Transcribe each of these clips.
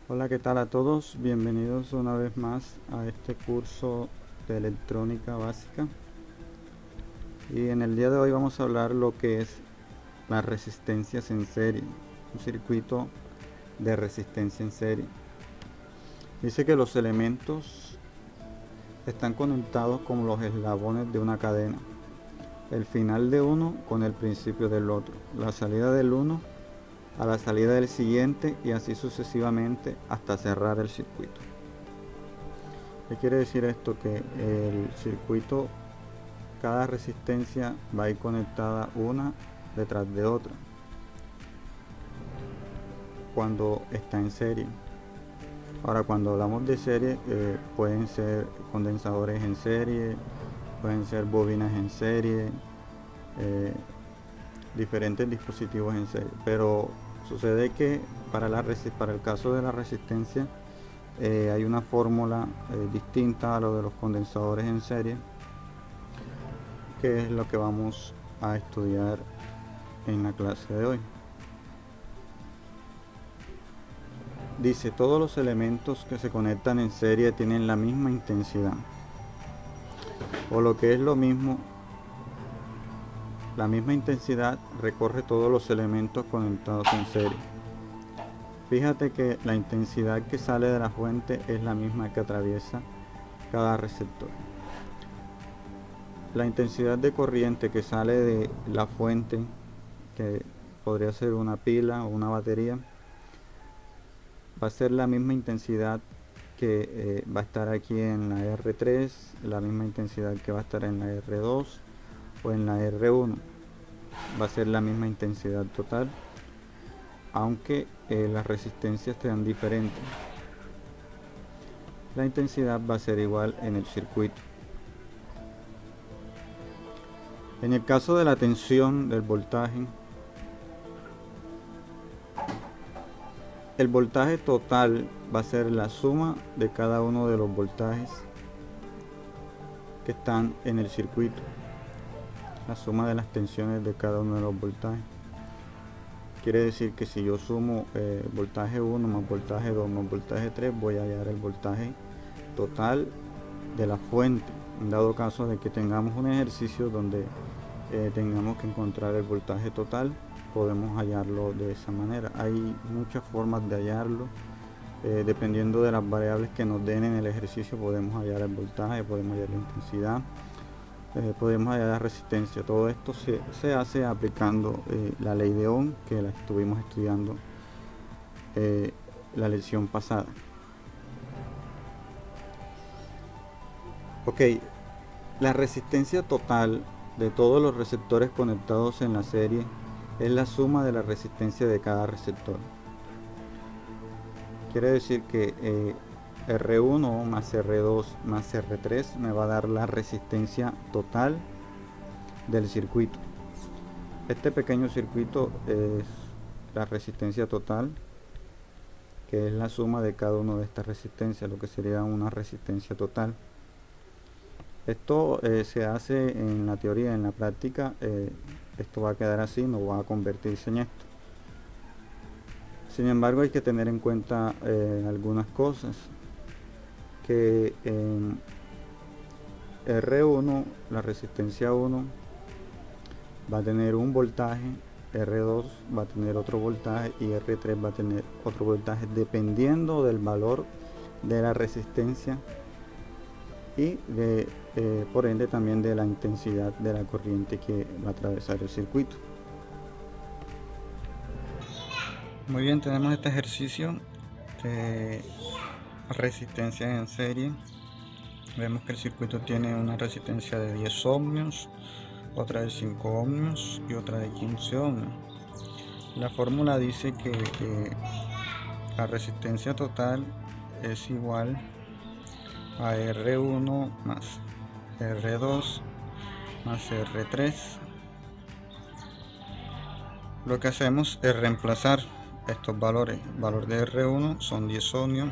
Hola, ¿qué tal a todos? Bienvenidos una vez más a este curso de electrónica básica. Y en el día de hoy vamos a hablar lo que es las resistencias en serie, un circuito de resistencia en serie. Dice que los elementos están conectados como los eslabones de una cadena, el final de uno con el principio del otro, la salida del uno a la salida del siguiente y así sucesivamente hasta cerrar el circuito. ¿Qué quiere decir esto? Que el circuito, cada resistencia va a ir conectada una detrás de otra cuando está en serie. Ahora, cuando hablamos de serie, pueden ser condensadores en serie, pueden ser bobinas en serie, eh, diferentes dispositivos en serie. Pero sucede que para el caso de la resistencia hay una fórmula distinta a lo de los condensadores en serie, que es lo que vamos a estudiar en la clase de hoy. Dice, todos los elementos que se conectan en serie tienen la misma intensidad, o lo que es lo mismo, la misma intensidad recorre todos los elementos conectados en serie. Fíjate que la intensidad que sale de la fuente es la misma que atraviesa cada receptor. La intensidad de corriente que sale de la fuente, que podría ser una pila o una batería, va a ser la misma intensidad que va a estar aquí en la R3, la misma intensidad que va a estar en la R2 o en la R1. Va a ser la misma intensidad total, aunque las resistencias sean diferentes. La intensidad va a ser igual en el circuito. En el caso de la tensión del voltaje, el voltaje total va a ser la suma de cada uno de los voltajes que están en el circuito, la suma de las tensiones de cada uno de los voltajes. Quiere decir que si yo sumo voltaje 1 más voltaje 2 más voltaje 3, voy a hallar el voltaje total de la fuente, en dado caso de que tengamos un ejercicio donde tengamos que encontrar el voltaje total, podemos hallarlo de esa manera. Hay muchas formas de hallarlo, dependiendo de las variables que nos den en el ejercicio. Podemos hallar el voltaje, podemos hallar la intensidad, podemos hallar la resistencia. Todo esto se hace aplicando la ley de Ohm, que la estuvimos estudiando la lección pasada. Ok, la resistencia total de todos los receptores conectados en la serie es la suma de la resistencia de cada receptor. Quiere decir que R1 más R2 más R3 me va a dar la resistencia total del circuito. Este pequeño circuito es la resistencia total, que es la suma de cada una de estas resistencias, lo que sería una resistencia total. Esto se hace en la teoría. En la práctica esto va a quedar así, no va a convertirse en esto. Sin embargo, hay que tener en cuenta algunas cosas, que en R1, la resistencia 1 va a tener un voltaje, R2 va a tener otro voltaje y R3 va a tener otro voltaje, dependiendo del valor de la resistencia y por ende también de la intensidad de la corriente que va a atravesar el circuito. Muy bien, tenemos este ejercicio de resistencia en serie. Vemos que el circuito tiene una resistencia de 10 ohmios, otra de 5 ohmios y otra de 15 ohmios. La fórmula dice que la resistencia total es igual a R1 más R2 más R3. Lo que hacemos es reemplazar estos valores. Valor de R1 son 10 ohmios,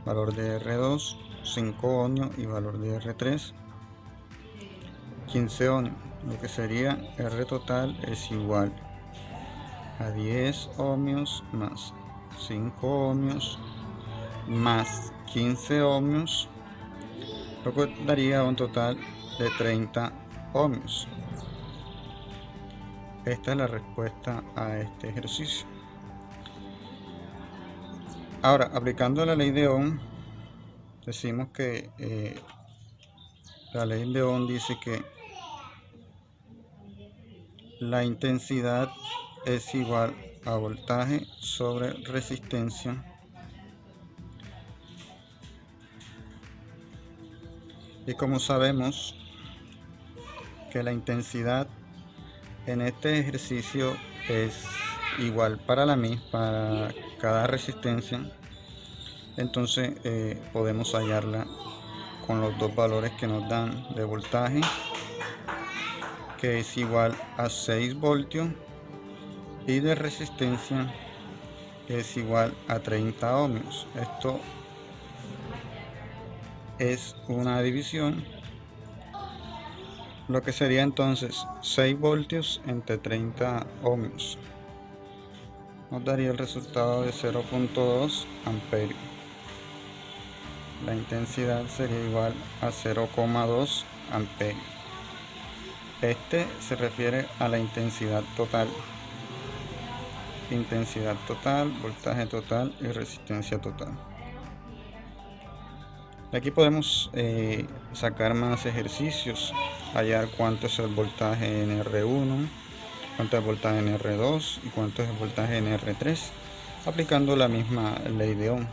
valor de R2 5 ohmios y valor de R3 15 ohmios. Lo que sería R total es igual a 10 ohmios más 5 ohmios más 15 ohmios, lo que daría un total de 30 ohmios. Esta es la respuesta a este ejercicio. Ahora, aplicando la ley de Ohm, decimos que la ley de Ohm dice que la intensidad es igual a voltaje sobre resistencia y como sabemos que la intensidad en este ejercicio es igual para cada resistencia, entonces podemos hallarla con los dos valores que nos dan de voltaje, que es igual a 6 voltios, y de resistencia, que es igual a 30 ohmios. Esto es una división, lo que sería entonces 6 voltios entre 30 ohmios. Nos daría el resultado de 0.2 amperios. La intensidad sería igual a 0,2 amperios. Este se refiere a la intensidad total. Intensidad total, voltaje total y resistencia total. Aquí podemos sacar más ejercicios, hallar cuánto es el voltaje en R1, cuánto es el voltaje en R2 y cuánto es el voltaje en R3, aplicando la misma ley de Ohm.